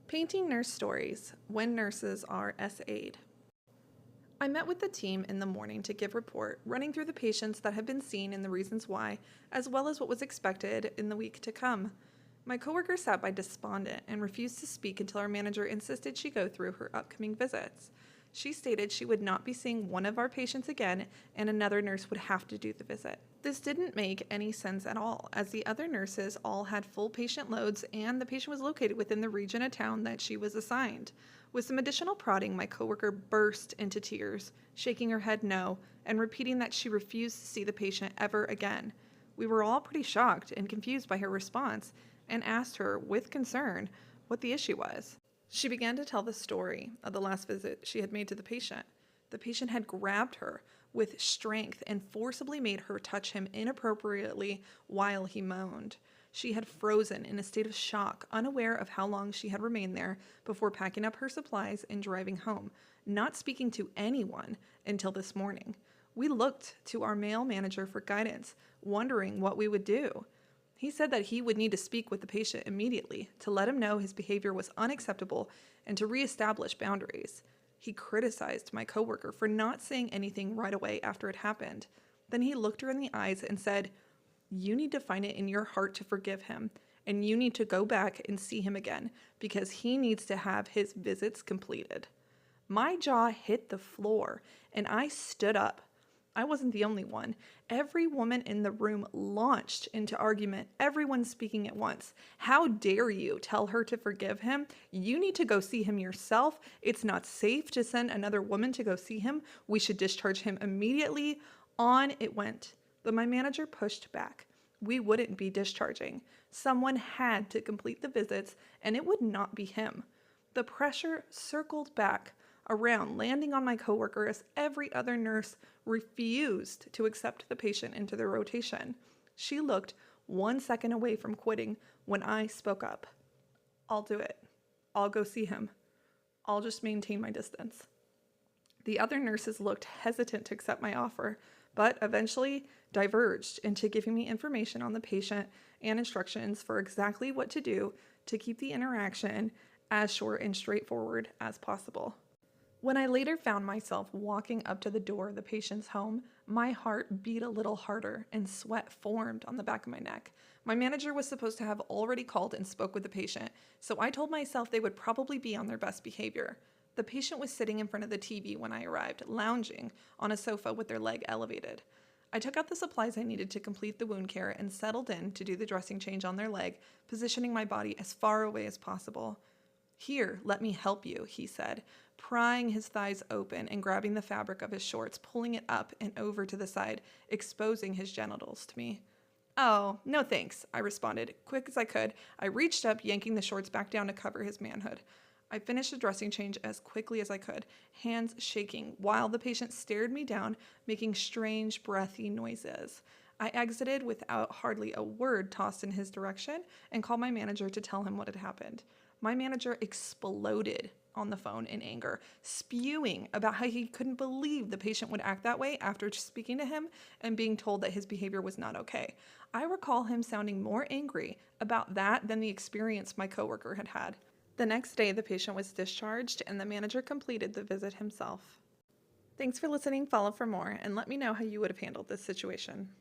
Painting nurse stories when nurses are SA'd. I met with the team in the morning to give report, running through the patients that have been seen and the reasons why, as well as what was expected in the week to come. My coworker sat by despondent and refused to speak until our manager insisted she go through her upcoming visits. She stated she would not be seeing one of our patients again and another nurse would have to do the visit. This didn't make any sense at all, as the other nurses all had full patient loads and the patient was located within the region of town that she was assigned. With some additional prodding, my coworker burst into tears, shaking her head no and repeating that she refused to see the patient ever again. We were all pretty shocked and confused by her response and asked her, with concern, what the issue was. She began to tell the story of the last visit she had made to the patient. The patient had grabbed her with strength and forcibly made her touch him inappropriately while he moaned. She had frozen in a state of shock, unaware of how long she had remained there before packing up her supplies and driving home, not speaking to anyone until this morning. We looked to our male manager for guidance, wondering what we would do. He said that he would need to speak with the patient immediately to let him know his behavior was unacceptable and to reestablish boundaries. He criticized my coworker for not saying anything right away after it happened. Then he looked her in the eyes and said, "You need to find it in your heart to forgive him, and you need to go back and see him again because he needs to have his visits completed." My jaw hit the floor and I stood up. I wasn't the only one. Every woman in the room launched into argument, everyone speaking at once. "How dare you tell her to forgive him? You need to go see him yourself. It's not safe to send another woman to go see him. We should discharge him immediately." On it went, but my manager pushed back. We wouldn't be discharging. Someone had to complete the visits, and it would not be him. The pressure circled back around, landing on my coworker as every other nurse refused to accept the patient into their rotation. She looked 1 second away from quitting when I spoke up. "I'll do it. I'll go see him. I'll just maintain my distance." The other nurses looked hesitant to accept my offer, but eventually diverged into giving me information on the patient and instructions for exactly what to do to keep the interaction as short and straightforward as possible. When I later found myself walking up to the door of the patient's home, my heart beat a little harder and sweat formed on the back of my neck. My manager was supposed to have already called and spoke with the patient, so I told myself they would probably be on their best behavior. The patient was sitting in front of the TV when I arrived, lounging on a sofa with their leg elevated. I took out the supplies I needed to complete the wound care and settled in to do the dressing change on their leg, positioning my body as far away as possible. "Here, let me help you," he said, prying his thighs open and grabbing the fabric of his shorts, pulling it up and over to the side, exposing his genitals to me. "Oh, no thanks," I responded. Quick as I could, I reached up, yanking the shorts back down to cover his manhood. I finished the dressing change as quickly as I could, hands shaking, while the patient stared me down, making strange, breathy noises. I exited without hardly a word tossed in his direction and called my manager to tell him what had happened. My manager exploded on the phone in anger, spewing about how he couldn't believe the patient would act that way after speaking to him and being told that his behavior was not okay. I recall him sounding more angry about that than the experience my coworker had had. The next day, the patient was discharged and the manager completed the visit himself. Thanks for listening. Follow for more and let me know how you would have handled this situation.